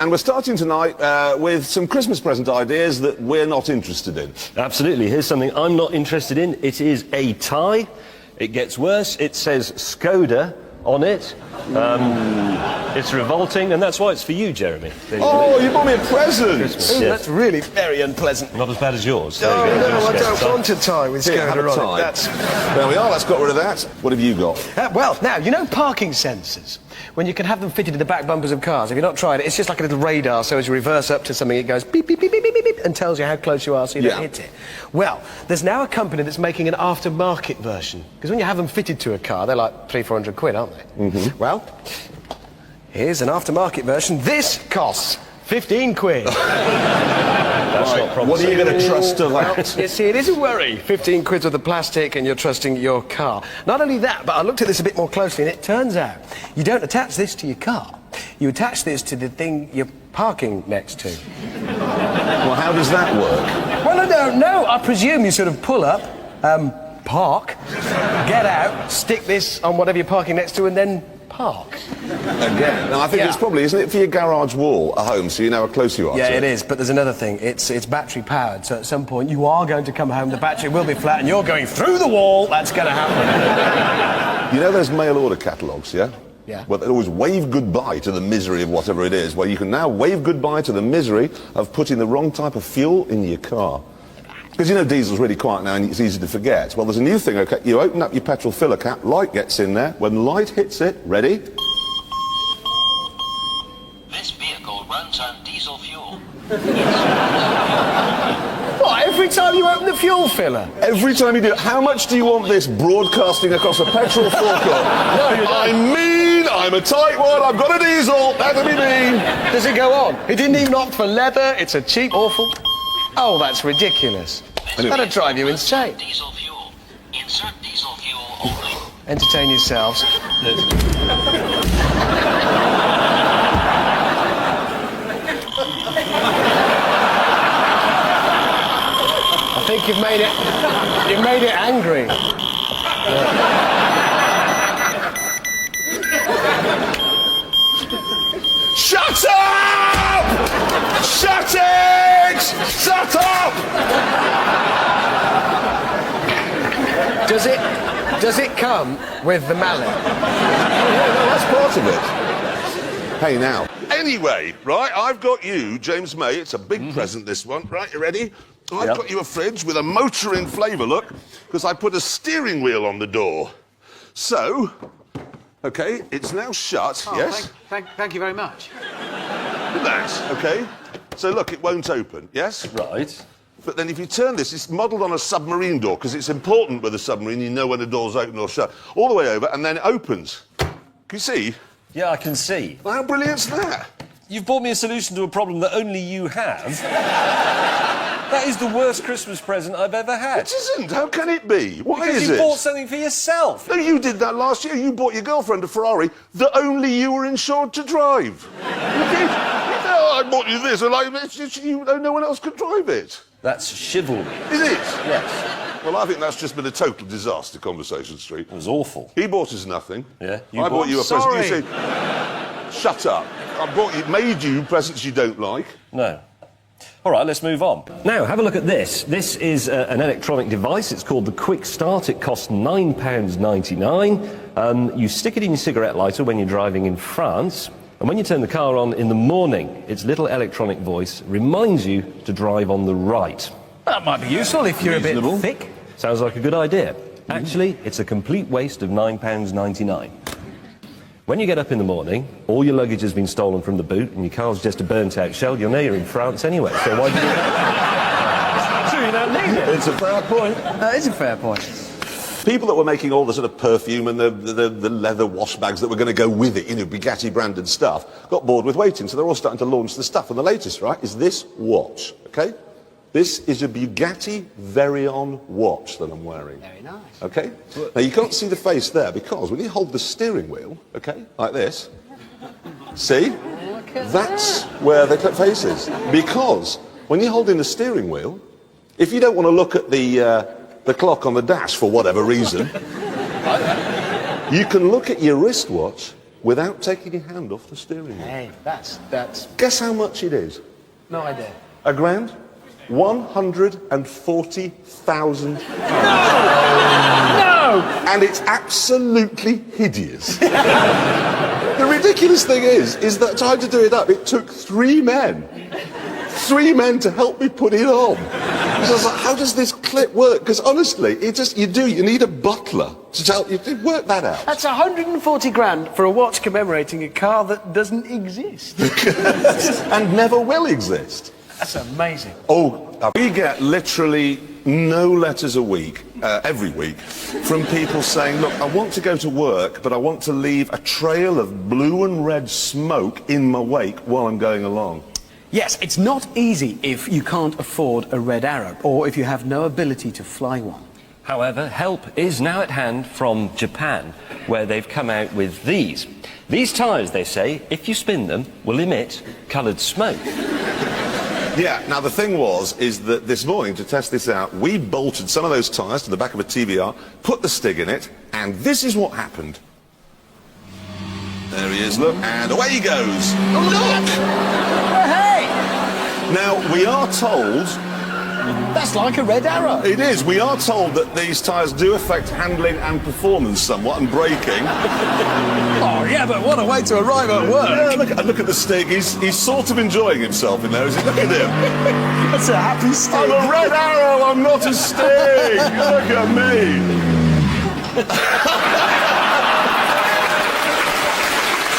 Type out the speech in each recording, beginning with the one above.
And we're starting tonight with some Christmas present ideas that we're not interested in. Absolutely. Here's something I'm not interested in. It is a tie. It gets worse. It says Skoda on it. It's revolting, and that's why it's for you, Jeremy. Oh, you bought me a present! Christmas, Ooh, yes. That's really very unpleasant. Not as bad as yours. Oh, no, I don't want a tie with Here, have a Skoda on tie. it. That's... There we are, let's got rid of that. What have you got? well, now, you know parking sensors? When you can have them fitted to the back bumpers of cars. If you've not tried it, it's just like a little radar, so as you reverse up to something, it goes beep, beep, beep, beep, beep, beep, beep, and tells you how close you are so you don't hit it. Well, there's now a company that's making an aftermarket version. Because when you have them fitted to a car, they're like £300-400, aren't they? Mm-hmm. Well, here's an aftermarket version. This costs 15 quid. That's not promising. What are you going to trust to that? You see, it is a worry. 15 quid worth of plastic and you're trusting your car. Not only that, but I looked at this a bit more closely and it turns out you don't attach this to your car. You attach this to the thing you're parking next to. Well, how does that work? Well, I don't know. I presume you sort of pull up, park, get out, stick this on whatever you're parking next to and then park. Again, now I think it's probably, isn't it, for your garage wall at home, so you know how close you are Yeah, to it is, but there's another thing. It's battery powered, so at some point you are going to come home, the battery will be flat, and you're going through the wall. That's going to happen. You know those mail order catalogues, yeah? Yeah. Well, they always wave goodbye to the misery of whatever it is. Well, you can now wave goodbye to the misery of putting the wrong type of fuel in your car. Because you know diesel's really quiet now and it's easy to forget. Well, there's a new thing, okay? You open up your petrol filler cap, light gets in there. When light hits it, ready? This vehicle runs on diesel fuel. What, every time you open the fuel filler? Every time you do it, how much do you want this broadcasting across a petrol forecourt? No, you don't. I'm mean, I'm a tight one, I've got a diesel, that'll be me. Does it go on? It didn't even opt for leather, it's a cheap, awful... Oh, that's ridiculous. That'll drive you insane. Diesel fuel. Insert diesel fuel only. Entertain yourselves. I think you've made it angry. Shut up! Shut it! Shut up! Does it come with the mallet? No, that's part of it. Hey, now. Anyway, right, I've got you, James May. It's a big present, this one. Right, you ready? I've got you a fridge with a motoring flavour, look, because I put a steering wheel on the door. So, OK, it's now shut, yes? Thank you very much. Relax, OK? So, look, it won't open, yes? Right. But then if you turn this, it's modelled on a submarine door, because it's important with a submarine, you know when the door's open or shut. All the way over, and then it opens. Can you see? Yeah, I can see. Well, how brilliant's that? You've brought me a solution to a problem that only you have. That is the worst Christmas present I've ever had. It isn't. How can it be? Why Because is you it? bought something for yourself. No, you did that last year. You bought your girlfriend a Ferrari that only you were insured to drive. You did. No, I bought you this, and no one else could drive it. That's chivalry. Is it? Yes. Well, I think that's just been a total disaster, Conversation Street. It was awful. He bought us nothing. Yeah, I bought you a Sorry. present. You said, shut up. Made you presents you don't like. No. All right, let's move on. Now, have a look at this. This is an electronic device. It's called the Quick Start. It costs £9.99. You stick it in your cigarette lighter when you're driving in France, and when you turn the car on in the morning, its little electronic voice reminds you to drive on the right. That might be useful if you're Reasonable. a bit thick. Sounds like a good idea. Actually, it's a complete waste of £9.99. When you get up in the morning, all your luggage has been stolen from the boot and your car's just a burnt-out shell. You'll know you're in France anyway, so why do you do that? So you don't need it. It's a fair point. That is a fair point. People that were making all the sort of perfume and the leather wash bags that were going to go with it, you know, Bugatti branded stuff, got bored with waiting, so they're all starting to launch the stuff. And the latest, right, is this watch, OK? This is a Bugatti Veyron watch that I'm wearing. Very nice. OK? Now, you can't see the face there because when you hold the steering wheel, OK, like this, see? That's where the face is. Because when you're holding the steering wheel, if you don't want to look at the clock on the dash for whatever reason, you can look at your wristwatch without taking your hand off the steering wheel. Hey, that's... Guess how much it is? No idea. A grand? 140,000. No! And it's absolutely hideous. The ridiculous thing is that trying to do it up, it took 3 men. 3 men to help me put it on. So I was like, how does this clip work? Because honestly, you need a butler to help you work that out. That's 140 grand for a watch commemorating a car that doesn't exist. And never will exist. That's amazing. Oh, we get literally no letters a week, every week, from people saying, look, I want to go to work, but I want to leave a trail of blue and red smoke in my wake while I'm going along. Yes, it's not easy if you can't afford a Red Arrow, or if you have no ability to fly one. However, help is now at hand from Japan, where they've come out with these. These tyres, they say, if you spin them, will emit coloured smoke. Yeah, now the thing is that this morning, to test this out, we bolted some of those tyres to the back of a TVR, put the Stig in it, and this is what happened. There he is, look, and away he goes. Oh, look! Hey! Now, we are told... That's like a Red Arrow. It is. We are told that these tyres do affect handling and performance somewhat, and braking. Oh, yeah, but what a way to arrive at work. Yeah, look at the Stig. He's sort of enjoying himself in there, is he? Look at him. That's a happy Stig. I'm a Red Arrow, I'm not a Stig. Look at me. It's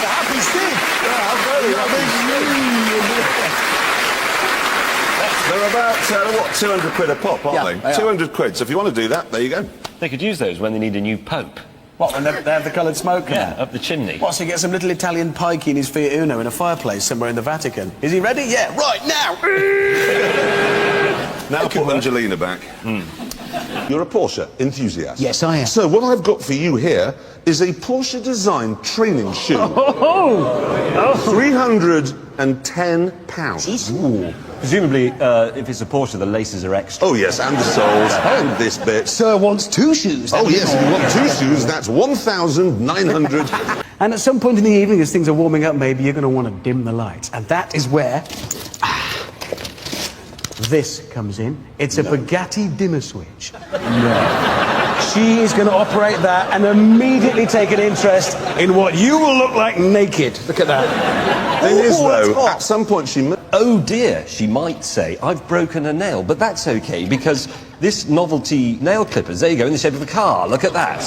a happy Stig. Yeah, I'm very happy. They're about, 200 quid a pop, aren't Yeah, they? 200 quid. So if you want to do that, there you go. They could use those when they need a new pope. What, when they have the coloured smoke? Yeah, up the chimney. What, so he gets some little Italian pikey in his Fiat Uno in a fireplace somewhere in the Vatican? Is he ready? Yeah, right, now! Now put Angelina back. You're a Porsche enthusiast. Yes, I am. So what I've got for you here is a Porsche design training shoe. £310. Ooh. Presumably, if it's a Porsche, the laces are extra. Oh yes, and the soles, and this bit. Sir wants 2 shoes. Oh yes, if you want 2 shoes, that's 1,900. And at some point in the evening, as things are warming up, maybe you're going to want to dim the lights. And that is where this comes in. It's a Bugatti dimmer switch. She is going to operate that and immediately take an interest in what you will look like naked. Look at that. Thing is, Ooh, that's though, hot. at some point she... Oh dear, she might say, I've broken a nail, but that's okay, because this novelty nail clippers, there you go, in the shape of a car, look at that.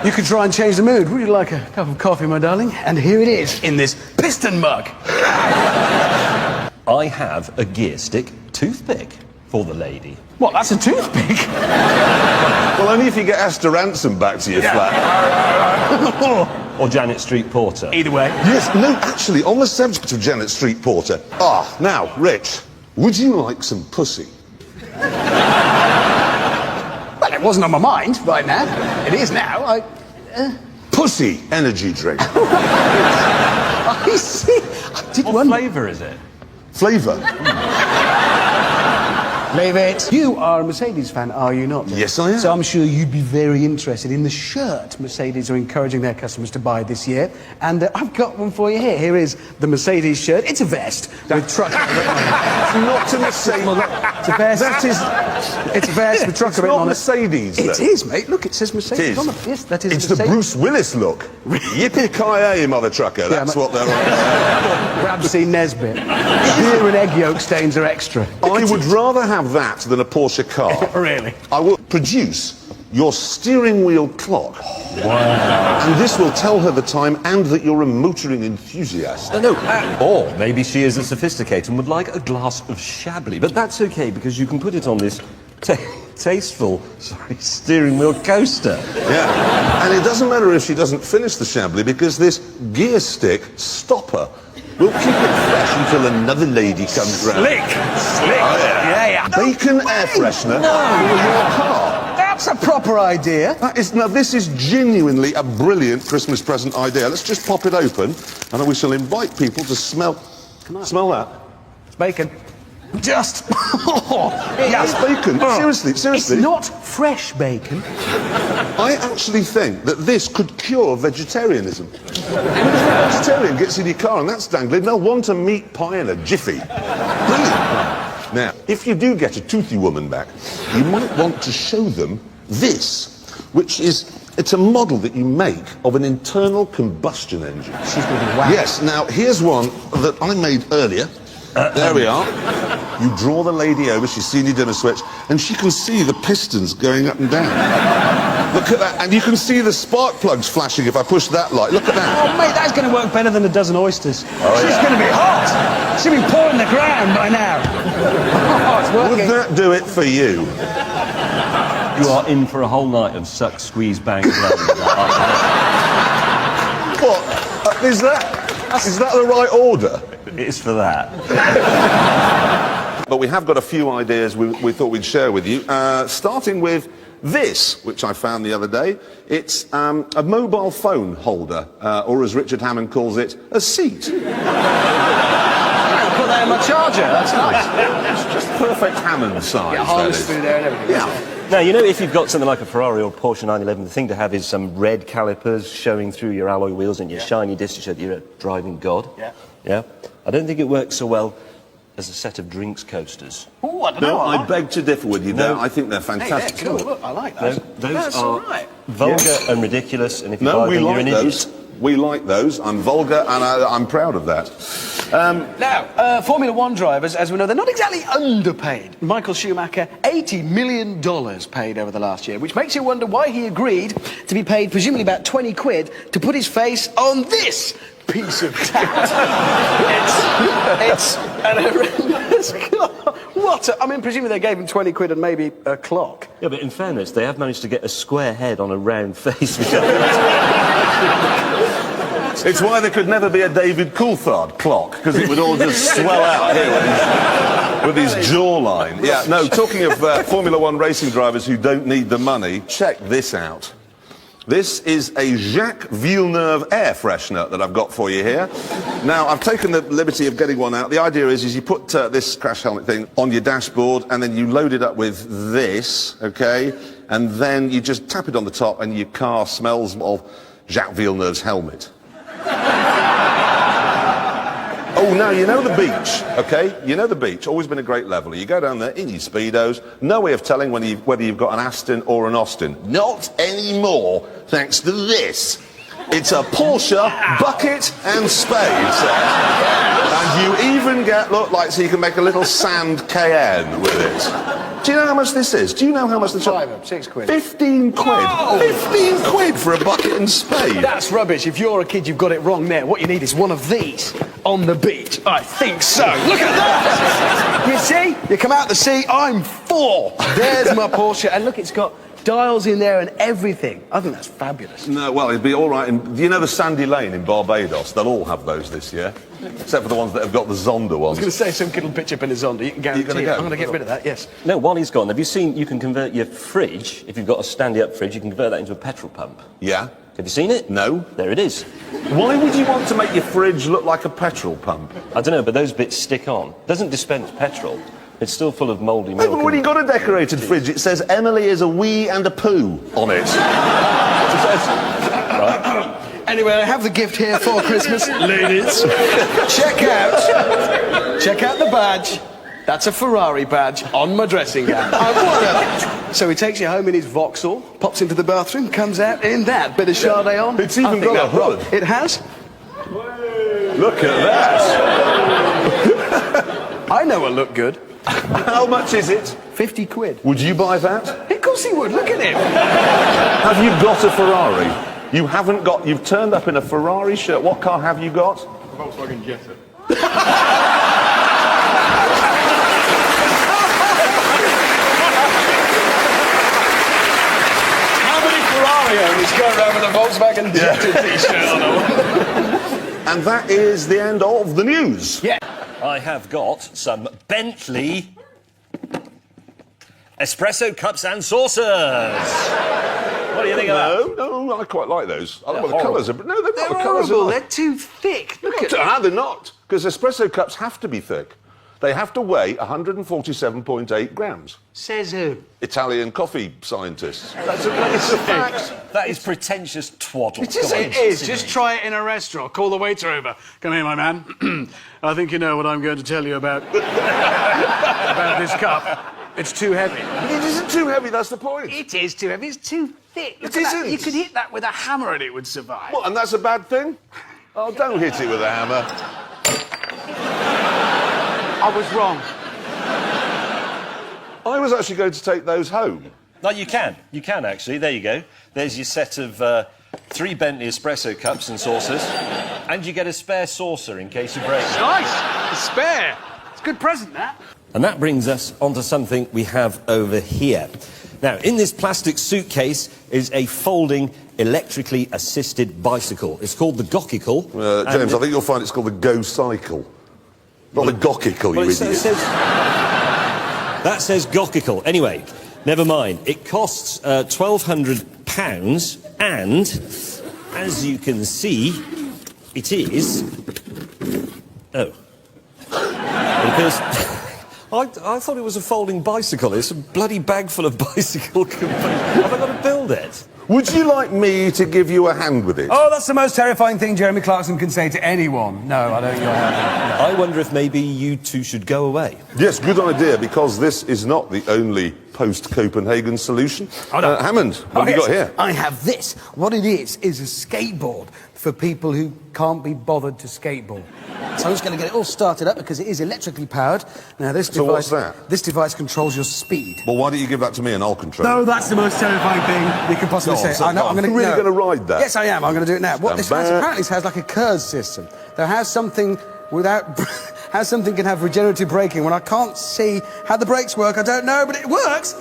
You could try and change the mood. Would you like a cup of coffee, my darling? And here it is, in this piston mug. I have a gear stick toothpick for the lady. What, that's a toothpick? Well, only if you get Esther Ransom back to your flat. Or Janet Street Porter. Either way. Yes, no, actually, on the subject of Janet Street Porter. Now, Rich, would you like some pussy? Well, it wasn't on my mind right now. It is now. Pussy energy drink. I see. I did What wonder. flavour is it? Flavour. Leave it. You are a Mercedes fan, are you not? Yes, I am. So I'm sure you'd be very interested in the shirt Mercedes are encouraging their customers to buy this year. And I've got one for you here. Here is the Mercedes shirt. It's a vest with truck. It's not a Mercedes. It's a vest. That is... It's a vest with trucker It's written not on Mercedes, it. It though. is, mate. Look, it says Mercedes It is. on it. Yes, that is It's the Mercedes. Bruce Willis look. Yippee-ki-yay, mother trucker. That's what they're on. Ramsey Nesbitt. Beer and egg yolk stains are extra. I would rather have that than a Porsche car. Really? I will produce your steering wheel clock. Wow. And this will tell her the time and that you're a motoring enthusiast. No, or maybe she is a sophisticated and would like a glass of Chablis. But that's okay, because you can put it on this tasteful steering wheel coaster. Yeah. And it doesn't matter if she doesn't finish the Chablis, because this gear stick stopper will keep it fresh until another lady comes round. Slick. Oh, yeah. Bacon air freshener for your car. That's a proper idea. Now, this is genuinely a brilliant Christmas present idea. Let's just pop it open, and then we shall invite people to smell... Smell that? It's bacon. Just... Yes, bacon. Seriously. It's not fresh bacon. I actually think that this could cure vegetarianism. Because if a vegetarian gets in your car and that's dangling, they'll want a meat pie in a jiffy. Brilliant. Now, if you do get a toothy woman back, you might want to show them this, which is... It's a model that you make of an internal combustion engine. She's going to be wow. Yes, now here's one that I made earlier. There we are. You draw the lady over, she's seen your dimmer switch, and she can see the pistons going up and down. Look at that, and you can see the spark plugs flashing if I push that light. Look at that. Oh, mate, that's going to work better than a dozen oysters. She's going to be hot. She'll be pouring the ground by now. It's working. Would that do it for you? You are in for a whole night of suck, squeeze, bang, blow. What? Is that the right order? It's for that. But we have got a few ideas we thought we'd share with you, starting with this, which I found the other day. It's a mobile phone holder, or as Richard Hammond calls it, a seat. Put that in my charger, that's nice. It's just perfect Hammond size. Yeah, harness through there and everything. Yeah. Now, you know, if you've got something like a Ferrari or Porsche 911, the thing to have is some red calipers showing through your alloy wheels and your shiny disc to show that you're a driving god. Yeah. Yeah? I don't think it works so well as a set of drinks coasters. Oh, I don't No, know. I beg to differ with you there. I think they're Hey, fantastic. they're cool. Look, I like No, that. those That's are all right. vulgar and ridiculous, and if you No, buy we them, you're like an those. idiot. We like those. I'm vulgar, and I'm proud of that. Now, Formula One drivers, as we know, they're not exactly underpaid. Michael Schumacher, $80 million paid over the last year, which makes you wonder why he agreed to be paid presumably about 20 quid to put his face on this piece of tat. it's an horrendous clock. I mean, presumably they gave him 20 quid and maybe a clock. Yeah, but in fairness, they have managed to get a square head on a round face. It's why there could never be a David Coulthard clock, because it would all just swell out here with his jawline. Yeah, no, talking of Formula One racing drivers who don't need the money, check this out. This is a Jacques Villeneuve air freshener that I've got for you here. Now, I've taken the liberty of getting one out. The idea is you put this crash helmet thing on your dashboard, and then you load it up with this, okay? And then you just tap it on the top, and your car smells of Jacques Villeneuve's helmet. Oh, now, you know the beach, okay? You know the beach, always been a great leveler. You go down there in your Speedos, no way of telling whether you've got an Aston or an Austin. Not anymore, thanks to this. It's a Porsche bucket and spade set. And you even get, look, like, so you can make a little sand Cayenne with it. Do you know how much this is? Do you know how much the Five, 6 quid. 15 quid. Oh. 15 quid for a bucket and spade. That's rubbish. If you're a kid, you've got it wrong there. What you need is one of these on the beach. I think so. Look at that! You see? You come out the sea, I'm 4. There's my Porsche. And look, it's got dials in there and everything. I think that's fabulous. No, well, it'd be all right. Do you know the Sandy Lane in Barbados? They'll all have those this year, except for the ones that have got the Zonda ones. I was going to say some kid will pitch up in a Zonda. You can guarantee You're gonna it. go? I'm going to get rid of that, yes. No, while he's gone, have you seen you can convert your fridge, if you've got a standy-up fridge, you can convert that into a petrol pump? Yeah? Have you seen it? No. There it is. Why would you want to make your fridge look like a petrol pump? I don't know, but those bits stick on. Doesn't dispense petrol. It's still full of mouldy milk. Hey, but when you've got a decorated fridge, it says Emily is a wee and a poo on it. Anyway, I have the gift here for Christmas, ladies. Check out the badge. That's a Ferrari badge on my dressing gown. So he takes you home in his Vauxhall, pops into the bathroom, comes out in that bit of Sade on. It's even I think got a that hood. It has? Look at that. I know I look good. How much is it? 50 quid. Would you buy that? Of course he would, look at him. Have you got a Ferrari? You haven't got... You've turned up in a Ferrari shirt. What car have you got? Volkswagen Jetta. How many Ferrari owners go around with a Volkswagen Jetta t-shirt on? And that is the end of the news. Yeah. I have got some Bentley espresso cups and saucers. What do you think of that? No, I quite like those. I like They're the colours. horrible. No, they're not. They're The colours horrible. are They're too thick. Look at They're not, because espresso cups have to be thick. they have to weigh 147.8 grams. Says who? Italian coffee scientists. That's a fact. That is pretentious twaddle. It is. Just try it in a restaurant. Call the waiter over. Come here, my man. I think you know what I'm going to tell you about about this cup. It's too heavy. It isn't too heavy, that's the point. It is too heavy. It's too thick. Look It at that. isn't. You could hit that with a hammer and it would survive. What, and that's a bad thing? Oh, don't hit it with a hammer. I was wrong. I was actually going to take those home. No, you can. You can, actually. There you go. There's your set of 3 Bentley espresso cups and saucers. And you get a spare saucer in case you break it. Nice. A spare. It's a good present, that. And that brings us onto something we have over here. Now, in this plastic suitcase is a folding, electrically assisted bicycle. It's called the Gockicle. James, I think you'll find it's called the Go Cycle. Not the Gockicle, you idiot. That says Gockicle. Anyway, never mind. It costs £1,200, and as you can see, it is. Oh. Because I thought it was a folding bicycle. It's a bloody bag full of bicycle components. Have I got to build it? Would you like me to give you a hand with it? Oh, that's the most terrifying thing Jeremy Clarkson can say to anyone. No, I don't. I wonder if maybe you two should go away. Yes, good idea, because this is not the only post-Copenhagen solution. Oh, no. Hammond, what have you got here? I have this. What it is a skateboard for people who can't be bothered to skateboard. So I'm just going to get it all started up because it is electrically powered. Now, this So device... what's that? This device controls your speed. Well, why don't you give that to me and I'll control No, it? that's the most terrifying thing you can possibly Go on, say. so I know, go on. I'm going to... You're really gonna ride that? Yes, I am. I'm going to do it now. What Stand this has, back. apparently, has like a KERS system. There has something without... how something can have regenerative braking when I can't see how the brakes work. I don't know, but it works.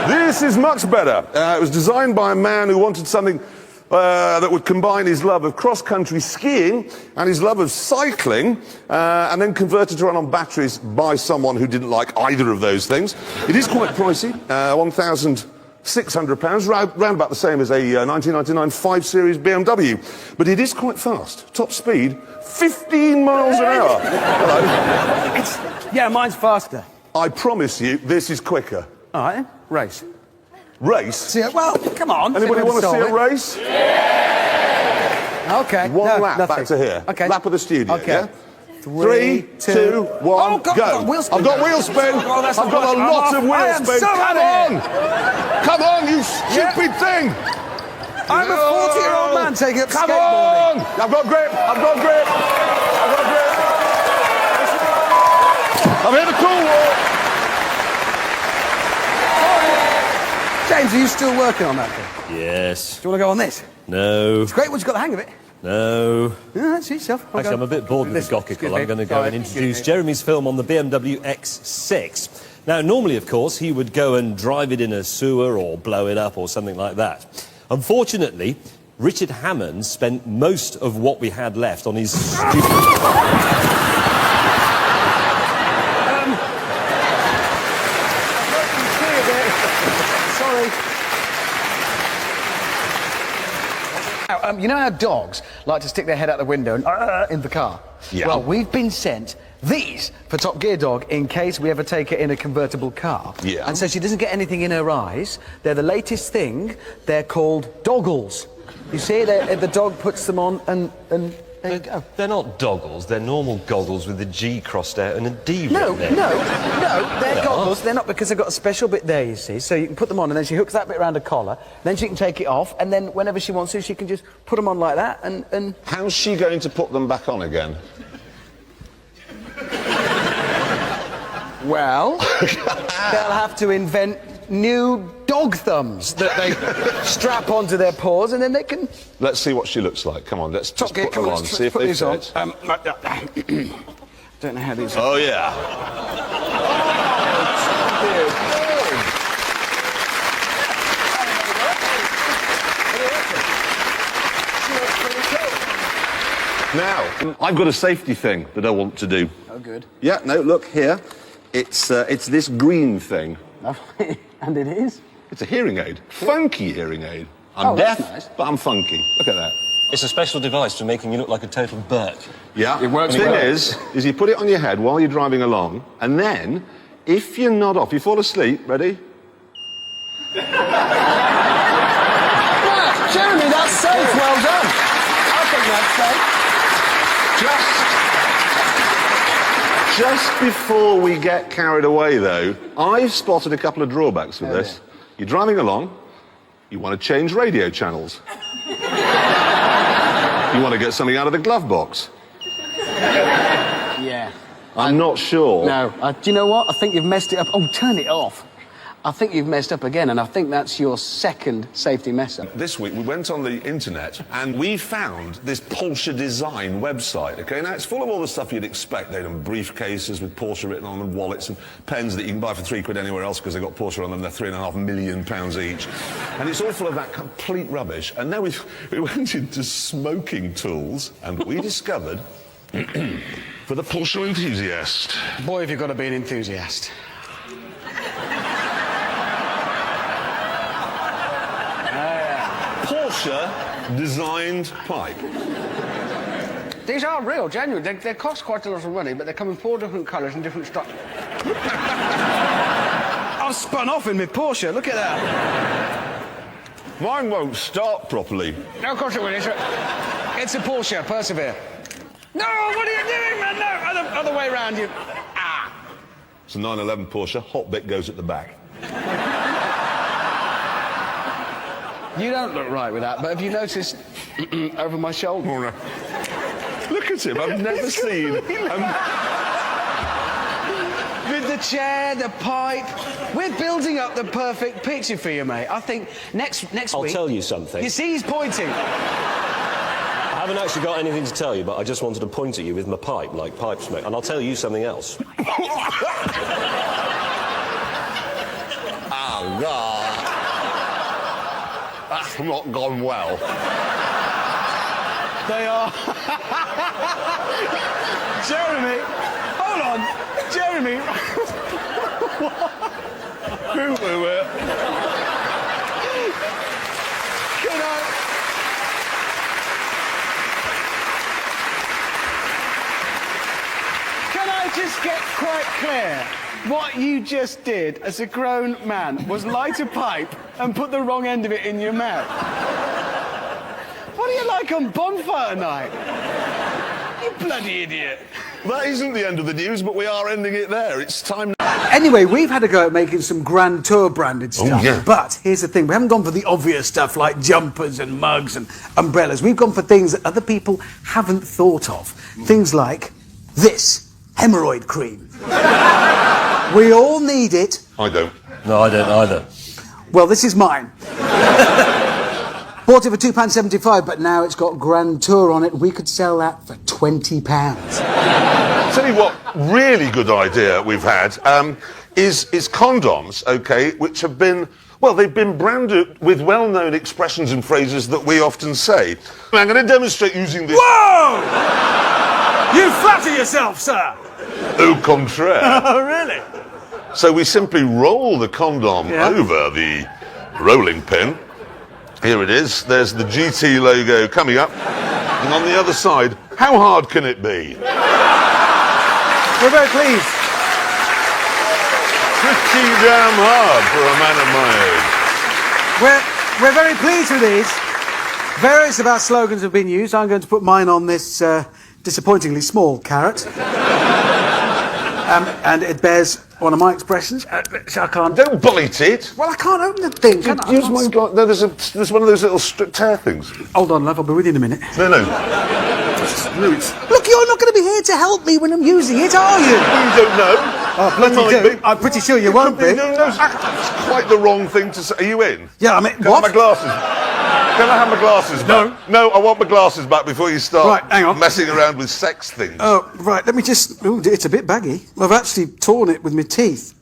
This is much better. It was designed by a man who wanted something that would combine his love of cross-country skiing and his love of cycling, and then converted to run on batteries by someone who didn't like either of those things. It is quite pricey, £1,600, round about the same as a 1999 5 Series BMW. But it is quite fast. Top speed, 15 miles an hour. Hello. Yeah, mine's faster. I promise you, this is quicker. All right, then. Race. Race? See, well, come on. Anybody want to see a race? Okay. One lap nothing. back to here. Okay. Lap of the studio, Okay. yeah? 3, 2, 1, oh, God, go. I've got wheel spin. I've got wheel spin. Oh, that's I've not got a much. lot of I wheel am spin. so Come out on! of Come on, you stupid thing! I'm a 40-year-old man taking up Come skateboarding. on! I've got grip. I've got grip. I've got grip. I'm here to cool walk. James, are you still working on that thing? Yes. Do you want to go on this? No. It's great once you've got the hang of it. No. Yeah, suit yourself. Actually, I'm a bit bored with the Gockicle. I'm going to go and introduce Jeremy's film on the BMW X6. Now, normally, of course, he would go and drive it in a sewer or blow it up or something like that. Unfortunately, Richard Hammond spent most of what we had left on his stupid... Sorry. Now, you know how dogs like to stick their head out the window and in the car? Yeah. Well, we've been sent these for Top Gear Dog in case we ever take her in a convertible car. Yeah. And so she doesn't get anything in her eyes. They're the latest thing. They're called doggles. You see, the dog puts them on and there you go. They're not doggles, they're normal goggles with a G crossed out and a D No, written no, in. they're goggles. They're not, because they've got a special bit there, you see. So you can put them on and then she hooks that bit around her collar, then she can take it off, and then whenever she wants to, she can just put them on like that and... How's she going to put them back on again? Well, they'll have to invent new dog thumbs that they strap onto their paws, and then they can... Let's see what she looks like. Come on, let's just Okay, put come them on, on, let's see if put they these on. fit. Don't know how these... Oh, yeah. Now, I've got a safety thing that I want to do. Oh, good. Yeah, no, look here. It's this green thing. And it is? It's a hearing aid. Funky hearing aid. I'm Oh, that's deaf, nice. but I'm funky. Look at that. It's a special device for making you look like a total Burke. Yeah. It works The thing well. is you put it on your head while you're driving along, and then, if you nod off, you fall asleep, ready? Jeremy, that's safe. Well done. I think that's safe. Just before we get carried away, though, I've spotted a couple of drawbacks with this. You're driving along, you want to change radio channels. You want to get something out of the glove box. Yeah. I'm not sure. No. Do you know what? I think you've messed it up. Oh, turn it off. I think you've messed up again, and I think that's your second safety mess up. This week we went on the internet and we found this Porsche Design website. Okay, now it's full of all the stuff you'd expect. They've done briefcases with Porsche written on them, wallets and pens that you can buy for £3 anywhere else because they've got Porsche on them. They're £3.5 million each, and it's all full of that complete rubbish. And now we went into smoking tools and we discovered for the Porsche enthusiast. Boy, have you got to be an enthusiast. Porsche designed pipe. These are real, genuine. They cost quite a lot of money, but they come in 4 different colours and different styles. I've spun off in my Porsche. Look at that. Mine won't start properly. No, of course it will. It's a Porsche. Persevere. No, what are you doing, man? No, other way round. You. Ah. It's a 911 Porsche. Hot bit goes at the back. You don't look right with that, but have you noticed over my shoulder? Look at him. I've never seen. With the chair, the pipe, we're building up the perfect picture for you, mate. I think next I'll week. tell you something. You see, he's pointing. I haven't actually got anything to tell you, but I just wanted to point at you with my pipe, like pipe smoke. And I'll tell you something else. Oh, God. That's not gone well. They are. Jeremy, hold on. Jeremy. Who blew it? Can I just get quite clear? What you just did as a grown man was light a pipe and put the wrong end of it in your mouth. What are you like on bonfire night? You bloody idiot. That isn't the end of the news, but we are ending it there. It's time now. Anyway, we've had a go at making some Grand Tour branded stuff. yeah. But here's the thing, we haven't gone for the obvious stuff like jumpers and mugs and umbrellas. We've gone for things that other people haven't thought of. Things like this, hemorrhoid cream. We all need it. I don't. No, I don't either. Well, this is mine. Bought it for £2.75, but now it's got Grand Tour on it. We could sell that for £20. Tell you what, really good idea we've had is condoms, okay, which have been, well, they've been branded with well-known expressions and phrases that we often say. I'm going to demonstrate using this. Whoa! You flatter yourself, sir. Au contraire. Oh, really? So we simply roll the condom over the rolling pin. Here it is. There's the GT logo coming up. And on the other side, how hard can it be? We're very pleased. Pretty damn hard for a man of my age. We're very pleased with these. Various of our slogans have been used. I'm going to put mine on this disappointingly small carrot. And it bears one of my expressions. So I can't. Don't bite it. Well, I can't open the thing. Can I? Use mine. No, there's one of those little tear things. Hold on, love. I'll be with you in a minute. No. No, it's. Look, you're not going to be here to help me when I'm using it, are you? You don't know. Oh, bloody Might do. be. I'm pretty sure you won't be. No, it's quite the wrong thing to say. Are you in? Yeah, I mean, Can I what? have my glasses? Can I have my glasses back? No, I want my glasses back before you start Right, hang on. messing around with sex things. Oh, right, let me just... Oh, it's a bit baggy. I've actually torn it with my teeth,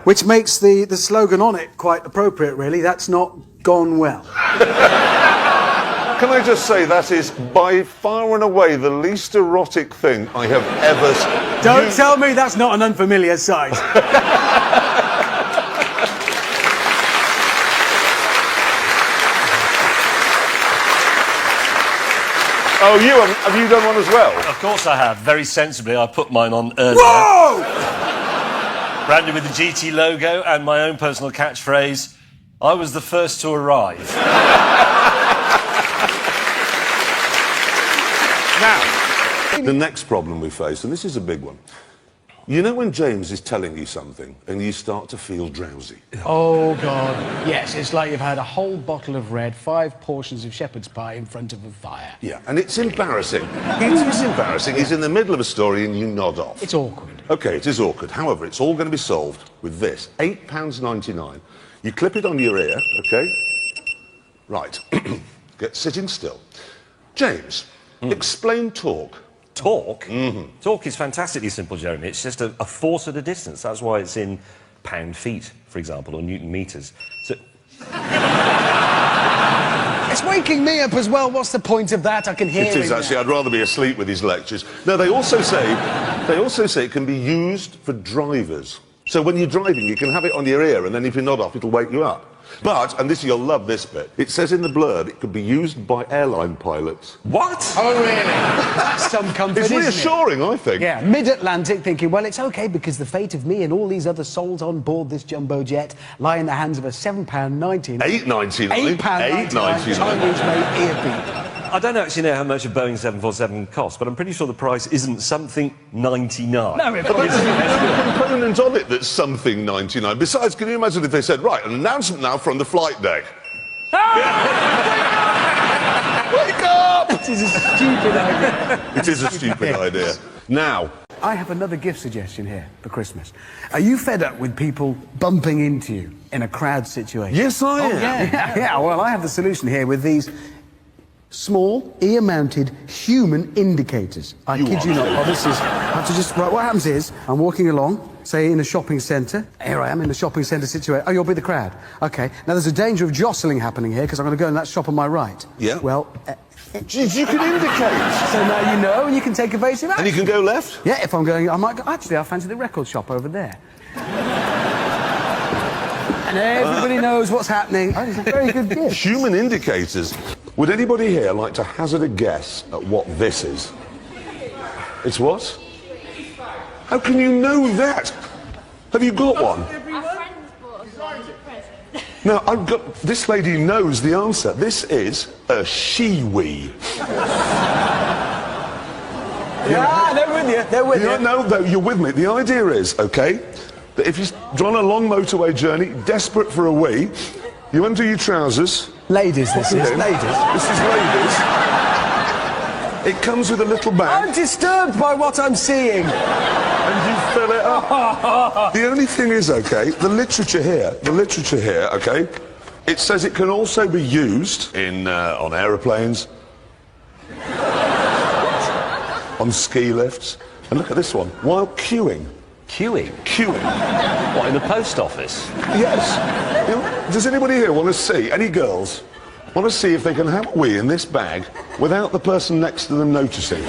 which makes the slogan on it quite appropriate, really. That's not gone well. Can I just say that is by far and away the least erotic thing I have ever... Don't tell me that's not an unfamiliar sight. Oh, have you done one as well? Of course I have. Very sensibly, I put mine on earlier. Whoa! Branded with the GT logo and my own personal catchphrase, I was the first to arrive. Now, the next problem we face, and this is a big one. You know when James is telling you something and you start to feel drowsy? Oh, God. Yes, it's like you've had a whole bottle of red, 5 portions of shepherd's pie in front of a fire. Yeah, and it's embarrassing. It is embarrassing. He's in the middle of a story and you nod off. It's awkward. OK, it is awkward. However, it's all going to be solved with this. £8.99. You clip it on your ear, OK? Right. Get sitting still. James, explain talk. Talk? Talk is fantastically simple, Jeremy. It's just a force at a distance. That's why it's in pound-feet, for example, or Newton-meters. So... It's waking me up as well. What's the point of that? I can hear It is, him actually. now. I'd rather be asleep with his lectures. No, they also say it can be used for drivers. So when you're driving, you can have it on your ear, and then if you nod off, it'll wake you up. But, and you'll love this bit, it says in the blurb it could be used by airline pilots. What? Oh, really? That's some comfort, It's isn't reassuring, I think. it? Yeah, mid-Atlantic thinking, well, it's OK because the fate of me and all these other souls on board this jumbo jet lie in the hands of a £7.19. £8.99. £8.99 Chinese-made earpiece. I don't actually know how much a Boeing 747 costs, but I'm pretty sure the price isn't something 99. No, But there's a component of it that's something 99. Besides, can you imagine if they said, right, an announcement now from the flight deck. Wake up! It is a stupid idea. It is a stupid idea. Now, I have another gift suggestion here for Christmas. Are you fed up with people bumping into you in a crowd situation? yes, I am. Yeah, well, I have the solution here with these small, ear-mounted human indicators. I kid you not. Oh, this is... I have to just... Right, what happens is, I'm walking along, say, in a shopping centre. Here I am in a shopping centre situation. Oh, you'll be the crowd. OK. Now, there's a danger of jostling happening here, because I'm going to go in that shop on my right. Yeah. Well... You can indicate. so now you know, and you can take evasive action. And you can go left? Yeah, if I'm going... I might go... Actually, I fancy the record shop over there. And everybody knows what's happening. Oh, it's a very good gift. Human indicators. Would anybody here like to hazard a guess at what this is? It's what? How can you know that? Have you got one? No, I've got... This lady knows the answer. This is a shiwi. Yeah, they're with you. They're with you. No, you're with me. The idea is, OK, that if you're on a long motorway journey, desperate for a wee, you undo your trousers. Ladies, this is. in. Ladies. This is ladies. It comes with a little bag. I'm disturbed by what I'm seeing. And you fill it up. The only thing is, OK, the literature here, OK, it says it can also be used in on aeroplanes, on ski lifts, and look at this one, while queuing. Queuing? Queuing. What, in the post office? Yes. You know, does anybody here want to see, any girls, want to see if they can have a wee in this bag without the person next to them noticing?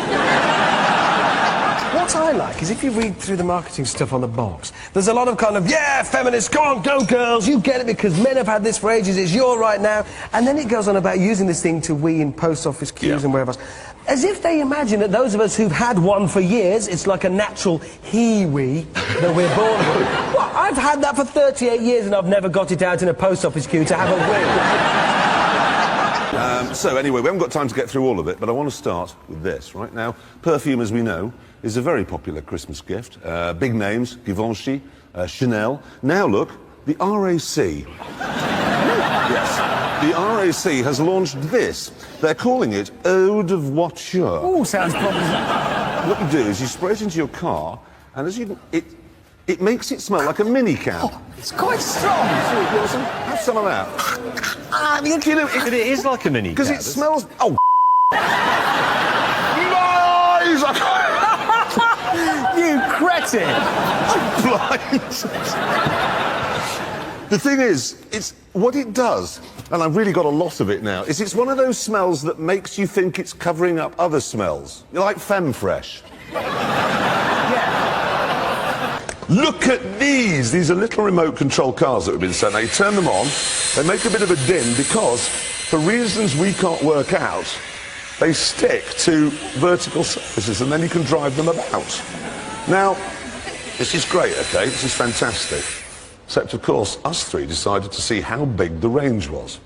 What I like is if you read through the marketing stuff on the box, there's a lot of kind of, yeah, feminists, come on, go girls, you get it because men have had this for ages, it's your right now. And then it goes on about using this thing to wee in post office queues and wherever else. As if they imagine that those of us who've had one for years, it's like a natural he-wee that we're born with. Well, I've had that for 38 years and I've never got it out in a post office queue to have a wee. So anyway, we haven't got time to get through all of it, but I want to start with this. Right now, perfume, as we know, is a very popular Christmas gift. Big names, Givenchy, Chanel. Now look, the RAC. Yes, the RAC has launched this. They're calling it Eau de Voiture. Oh, sounds promising. What you do is you spray it into your car, and as you... It makes it smell like a minicab. Oh, it's quite strong. Have some of that. But it is like a mini. Because it smells... Oh, lies! You cretin! Blind. The thing is, it's what it does, and I've really got a lot of it now, is it's one of those smells that makes you think it's covering up other smells. You're like Femfresh. Look at these! These are little remote control cars that have been sent. They turn them on, they make a bit of a din because, for reasons we can't work out, they stick to vertical surfaces and then you can drive them about. Now, this is great, okay? This is fantastic. Except, of course, us three decided to see how big the range was.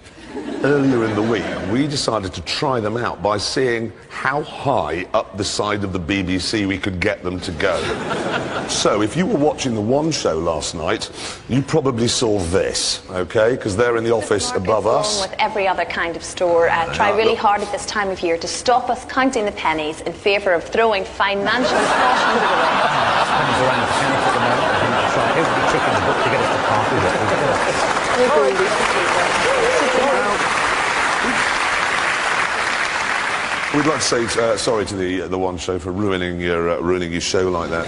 Earlier in the week, we decided to try them out by seeing how high up the side of the BBC we could get them to go. So, if you were watching the One Show last night, you probably saw this, okay? Because they're in the office above us. With every other kind of store, try really hard at this time of year to stop us counting the pennies in favour of throwing financial caution to the wind. Pennies around the penny at the moment. I think that's right. Every trick in the book to get us to park with it. We'd like to say sorry to the One Show for ruining your show like that.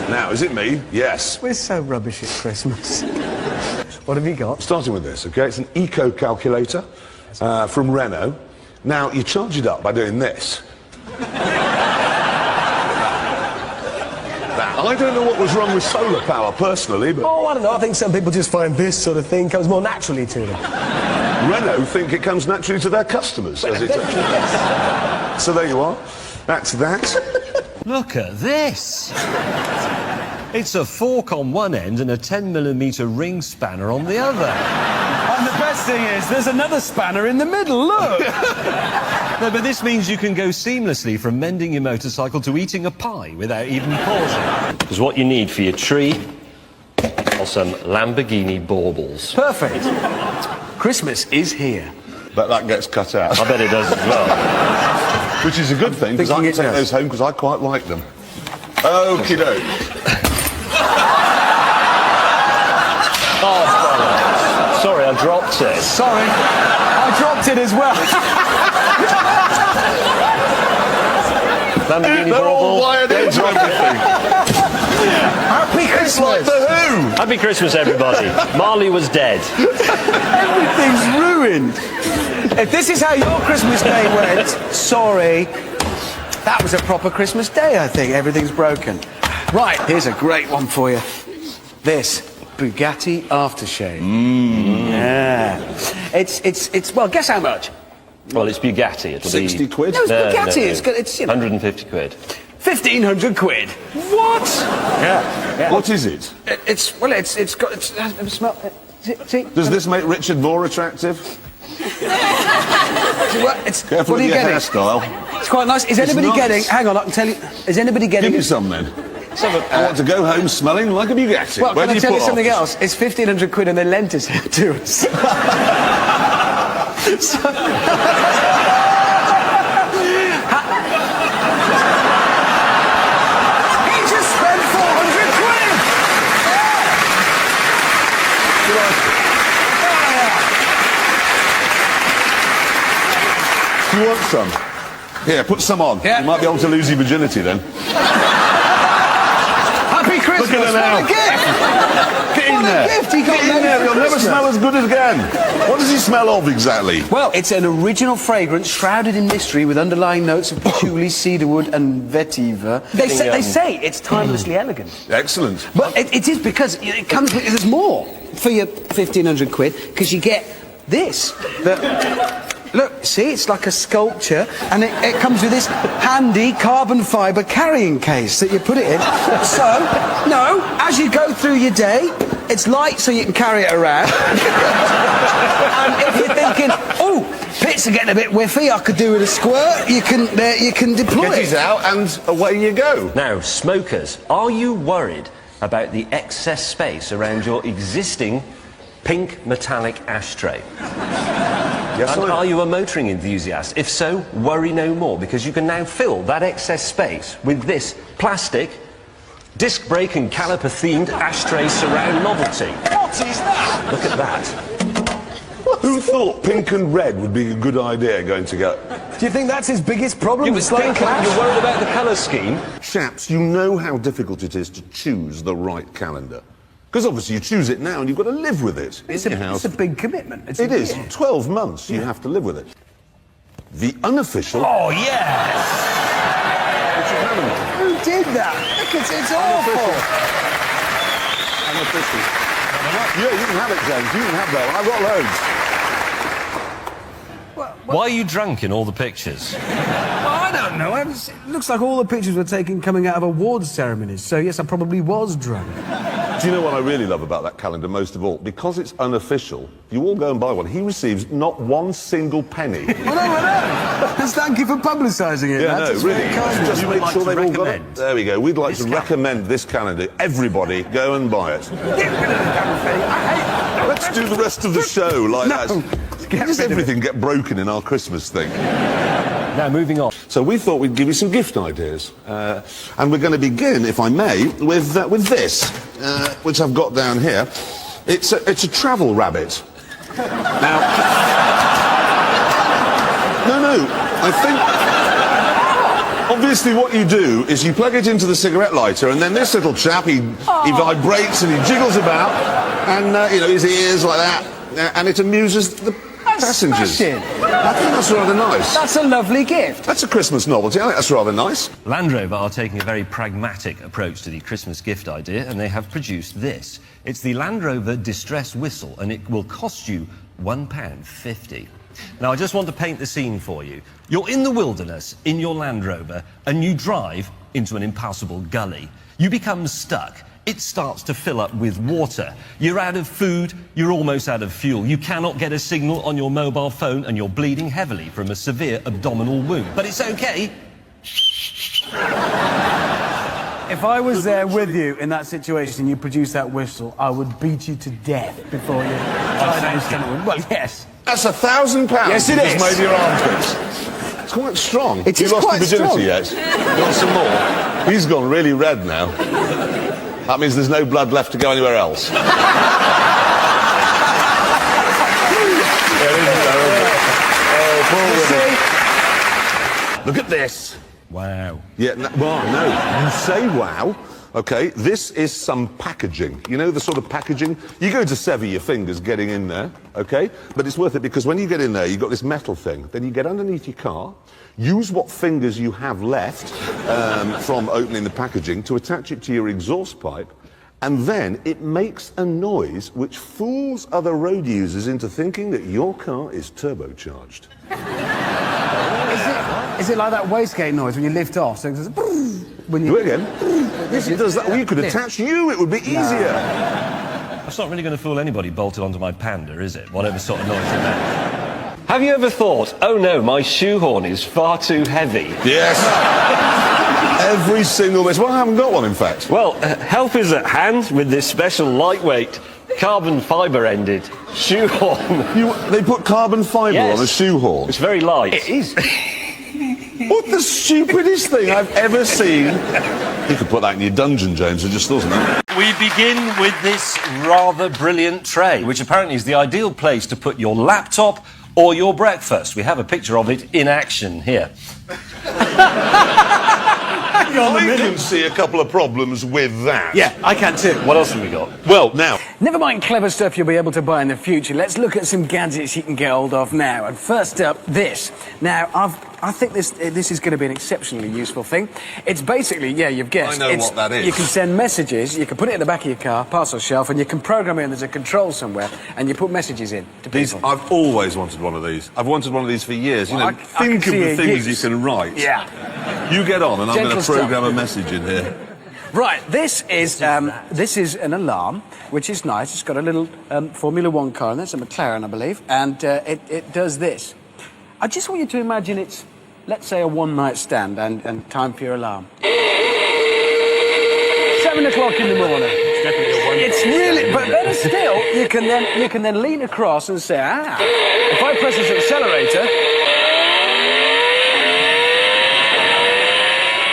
Now, is it me? Yes. We're so rubbish at Christmas. What have you got? Starting with this, okay? It's an eco calculator from Renault. Now, you charge it up by doing this. Now, I don't know what was wrong with solar power, personally, but... Oh, I don't know. I think some people just find this sort of thing comes more naturally to them. Renault think it comes naturally to their customers, as it Yes. So there you are. That's that. Look at this. It's a fork on one end and a 10mm ring spanner on the other. And the best thing is, there's another spanner in the middle, look! No, but this means you can go seamlessly from mending your motorcycle to eating a pie without even pausing. Because what you need for your tree are some Lamborghini baubles. Perfect. Christmas is here. But that gets cut out. I bet it does as well. Which is a good thing, because I can take those home because I quite like them. Okie doke. Oh, sorry, I dropped it. Sorry, I dropped it as well. Lamborghini They're all bauble. wired into everything. Happy Christmas! Like the Who! Happy Christmas, everybody. Marley was dead. Everything's ruined. If this is how your Christmas day went, sorry. That was a proper Christmas day, I think. Everything's broken. Right, here's a great one for you. This Bugatti aftershave. Yeah. It's well, guess how much? Well, it's Bugatti. It'll 60 be... quid? No, it's Bugatti. It's good. It's, you know, 150 quid. 1,500 quid. What? Yeah. What is it? It's got smell. See? Does this make Richard more attractive? Careful What are with you your getting? hairstyle. It's quite nice. Is anybody nice. getting? Hang on, I can tell you. Is anybody getting? Give me some then. I want to go home smelling like a Bugatti. Well, Where can do I tell you put something off? else? It's 1,500 quid and they lent us it to us. He just spent 400 quid! Do you want some? Here, put some on. Yeah. You might be able to lose your virginity then. Happy Christmas! Look at her now. What a gift! Get in What a there. gift he got Get in them there. for You'll never Christmas. smell as good again. What does he smell of exactly? Well, it's an original fragrance shrouded in mystery with underlying notes of patchouli, cedarwood, and vetiver. They say it's timelessly elegant. Excellent. But it is because it comes with, there's more for your 1,500 quid, because you get this. Look, see, it's like a sculpture, and it comes with this handy carbon fibre carrying case that you put it in. So, no, as you go through your day, it's light so you can carry it around. And if you're thinking, oh, pits are getting a bit whiffy, I could do with a squirt, you can deploy Get it. it out and away you go. Now, smokers, are you worried about the excess space around your existing pink metallic ashtray? Yes, And I am. are you a motoring enthusiast? If so, worry no more, because you can now fill that excess space with this plastic, disc brake and caliper themed ashtray surround novelty. What is that? Look at that. Who thought pink and red would be a good idea going together? Do you think that's his biggest problem? You was thinking you're worried about the colour scheme. Chaps, you know how difficult it is to choose the right calendar. Because obviously you choose it now and you've got to live with it. It's in your house. a big commitment. It is. 12 months you have to live with it. The unofficial... Oh, yes! Who did that? Look, it's awful. Unofficial. Yeah, you can have it, James. You can have that one. I've got loads. Why are you drunk in all the pictures? Well, I don't know. It looks like all the pictures were taken coming out of awards ceremonies. So, yes, I probably was drunk. Do you know what I really love about that calendar most of all? Because it's unofficial, you all go and buy one. He receives not one single penny. I know. Thank you for publicising it. Yeah, no, That's really. very kind of Just you. make like sure to they've all got it. recommend There we go. We'd like this to calendar. recommend this calendar. Everybody, go and buy it. Get rid of the damn thing. I hate it. Let's do the rest of the show like No. that. Get Does rid of everything get broken in our Christmas thing? Now, moving on. So we thought we'd give you some gift ideas. And we're going to begin, if I may, with this, which I've got down here. It's a travel rabbit. Now... No, I think... Obviously what you do is you plug it into the cigarette lighter, and then this little chap, he vibrates and he jiggles about, and, you know, his ears like that, and it amuses the passengers. smashing. I think that's rather nice. That's a lovely gift. That's a Christmas novelty. I think that's rather nice. Land Rover are taking a very pragmatic approach to the Christmas gift idea, and they have produced this. It's the Land Rover Distress Whistle, and it will cost you £1.50. Now, I just want to paint the scene for you. You're in the wilderness in your Land Rover, and you drive into an impassable gully. You become stuck. It starts to fill up with water. You're out of food, you're almost out of fuel. You cannot get a signal on your mobile phone, and you're bleeding heavily from a severe abdominal wound. But it's okay. If I was there with you in that situation and you produced that whistle, I would beat you to death before you tried to understand it. Well, yes. That's £1,000. Yes, it you is. Just made your armpits. It's quite strong. It you is lost quite your virginity strong. yet? Want some more? He's gone really red now. That means there's no blood left to go anywhere else. There isn't there, is it? Oh, poor woman. Look at this. Wow. Yeah, well, no, you say wow. Okay, this is some packaging. You know the sort of packaging? You go to sever your fingers getting in there, okay? But it's worth it because when you get in there, you've got this metal thing. Then you get underneath your car, use what fingers you have left from opening the packaging to attach it to your exhaust pipe, and then it makes a noise which fools other road users into thinking that your car is turbocharged. Is it like that wastegate noise when you lift off? So it goes, when you... Do it again. Yes, it does that. Well, you could attach you, it would be easier. That's not really going to fool anybody bolted onto my Panda, is it? Whatever sort of noise it makes. Have you ever thought, oh no, my shoehorn is far too heavy? Yes. Every single bit. Well, I haven't got one, in fact. Well, help is at hand with this special lightweight carbon fibre-ended shoehorn. They put carbon fibre Yes. on a shoehorn. It's very light. It is. What the stupidest thing I've ever seen. You could put that in your dungeon, James, it just doesn't it? We begin with this rather brilliant tray, which apparently is the ideal place to put your laptop or your breakfast. We have a picture of it in action here. I can see a couple of problems with that. Yeah, I can too. What else have we got? Well, now, Never mind clever stuff you'll be able to buy in the future. Let's look at some gadgets you can get hold of now. And first up, this. Now, I think this is going to be an exceptionally useful thing. It's basically, yeah, you've guessed. I know what that is. You can send messages, you can put it in the back of your car, parcel shelf, and you can program it, and there's a control somewhere, and you put messages in to people. I've always wanted one of these. I've wanted one of these for years. You know, I think can of see the a things use. you can write. Yeah. You get on, and I'm going Gentle to program stuff. a message in here. Right, this is an alarm, which is nice. It's got a little Formula One car in there. It's a McLaren, I believe, and it does this. I just want you to imagine it's, let's say, a one-night stand and time for your alarm. 7 o'clock in the morning. It's definitely a one. It's really, but better still, you can then lean across and say, if I press this accelerator.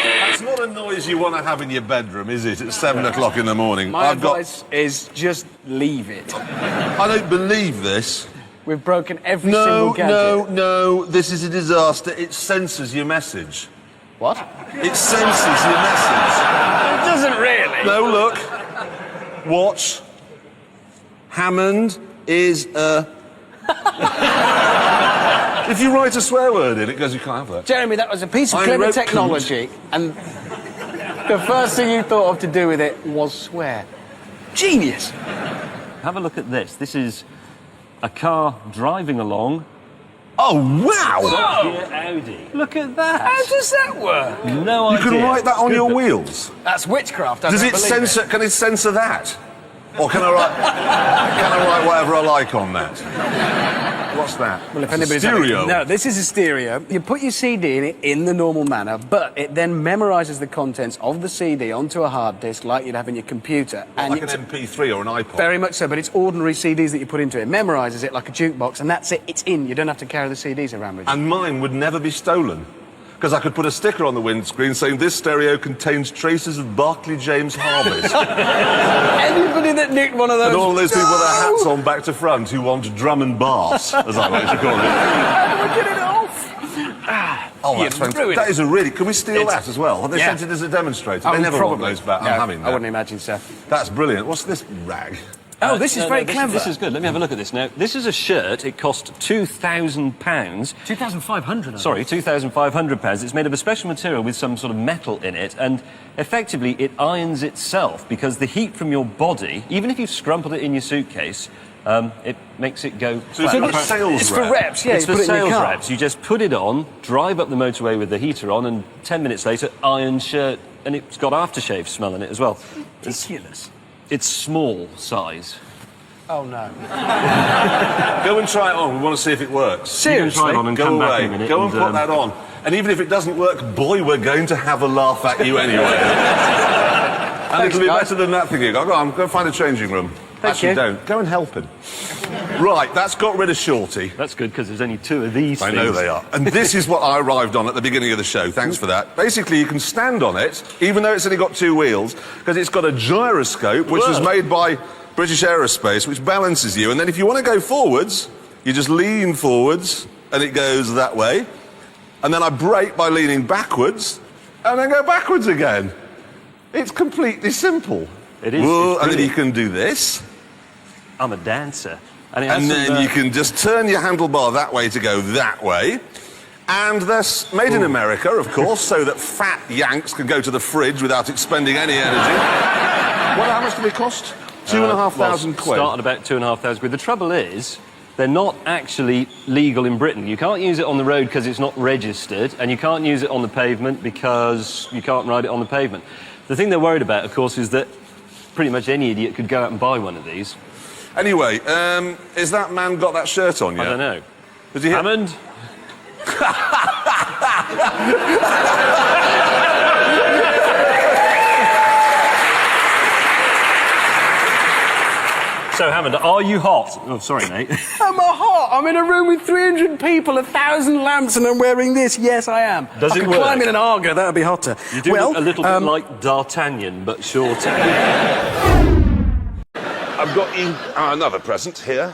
That's not a noise you want to have in your bedroom, is it? At 7 o'clock in the morning. My advice is just leave it. I don't believe this. We've broken every single gadget. No. This is a disaster. It censors your message. What? It censors your message. It doesn't really. No, look. Watch. Hammond is a... If you write a swear word in, it goes, you can't have that. Jeremy, that was a piece of I clever wrote technology, and the first thing you thought of to do with it was swear. Genius. Have a look at this. This is a car driving along Oh, wow! Top-gear Audi. Look at that. How does that work? No You idea. can write that on Good your that- wheels. That's witchcraft. Does it censor? Can it censor that? Or can I write whatever I like on that? What's that? Well, if It's a anybody's stereo. No, this is a stereo. You put your CD in it in the normal manner, but it then memorises the contents of the CD onto a hard disk like you'd have in your computer. Like you- an MP3 or an iPod. Very much so, but it's ordinary CDs that you put into it. It memorises it like a jukebox, and that's it. It's in. You don't have to carry the CDs around with you. And mine would never be stolen. Because I could put a sticker on the windscreen saying this stereo contains traces of Barclay James Harvest. Anybody that nicked one of those... And all those people with their hats on back to front who want drum and bass, as I like to call it. How do I get it off? Oh, that's You fantastic. ruined That it. is a really... Can we steal It's- that as well? Have they Yeah. sent it as a demonstrator? Oh, They never want probably. those back. No, I'm having that. I wouldn't imagine so. That's brilliant. What's this rag? Oh, this is very this, clever. This is good. Let me have a look at this now. This is a shirt. It cost £2,000. 2,500. Sorry, £2,500. It's made of a special material with some sort of metal in it, and effectively it irons itself because the heat from your body, even if you've scrumpled it in your suitcase, it makes it go. So it's flat. like a sales It's for rag. reps, yeah. It's you for put it in your sales car. reps. You just put it on, drive up the motorway with the heater on, and 10 minutes later, iron shirt, and it's got aftershave smell in it as well. Ridiculous. It's small size. Oh, no. Go and try it on. We want to see if it works. Seriously? try it on and Go come away. back in a minute. Go and put that on. And even if it doesn't work, boy, we're going to have a laugh at you anyway. And it'll be guys. better than that thing. Go on, go find a changing room. Actually, you. don't. Go and help him. Right, that's got rid of Shorty. That's good because there's only two of these I things. know they are. And this is what I arrived on at the beginning of the show. Thanks for that. Basically, you can stand on it, even though it's only got two wheels, because it's got a gyroscope, which was made by British Aerospace, which balances you. And then if you want to go forwards, you just lean forwards, and it goes that way. And then I brake by leaning backwards, and then go backwards again. It's completely simple. It is. Whoa, It's and then you brilliant. can do this. I'm a dancer. And, it has And some, then you can just turn your handlebar that way to go that way. And they're made in America, of course, so that fat Yanks can go to the fridge without expending any energy. How much do they cost? £2,500 quid. Start at about £2,500. The trouble is, they're not actually legal in Britain. You can't use it on the road because it's not registered, and you can't use it on the pavement because you can't ride it on the pavement. The thing they're worried about, of course, is that pretty much any idiot could go out and buy one of these. Anyway, is that man got that shirt on yet? I don't know. Does he hit- Hammond? So, Hammond, are you hot? Oh, sorry, mate. Am I hot? I'm in a room with 300 people, 1,000 lamps, and I'm wearing this. Yes, I am. Does I it could work? climb in an Argo, that would be hotter. You do look a little bit like D'Artagnan, but shorter. I've got you another present here.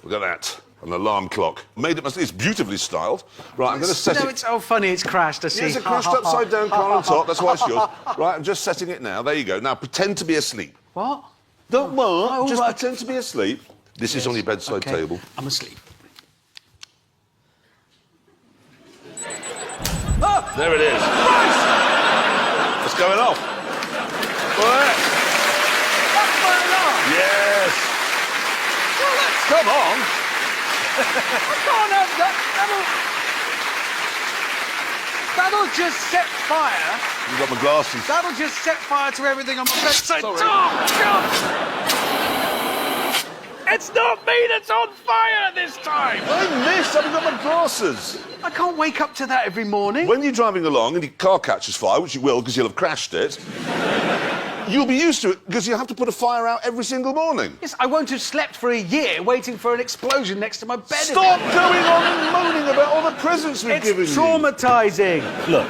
Look at that. An alarm clock. Made it, it's beautifully styled. Right, I'm going to set No, it... it's oh funny. It's crashed. I see. Yes, it crashed upside down, car on top. That's why it's yours. Right, I'm just setting it now. There you go. Now, pretend to be asleep. What? Don't worry. Oh, Just right. pretend to be asleep. This is on your bedside Okay. table. I'm asleep. There it is. It's going off. Right. That's my alarm. Yes. Come on. I can't have that. That'll just set fire. You've got my glasses. That'll just set fire to everything on my bedside. Sorry. Oh, God! It's not me that's on fire this time. I missed. I've got my glasses. I can't wake up to that every morning. When you're driving along and your car catches fire, which you will because you'll have crashed it, you'll be used to it because you have to put a fire out every single morning. Yes, I won't have slept for a year waiting for an explosion next to my bed. Stop going on and moaning about all the presents we've It's given you. traumatizing. Look,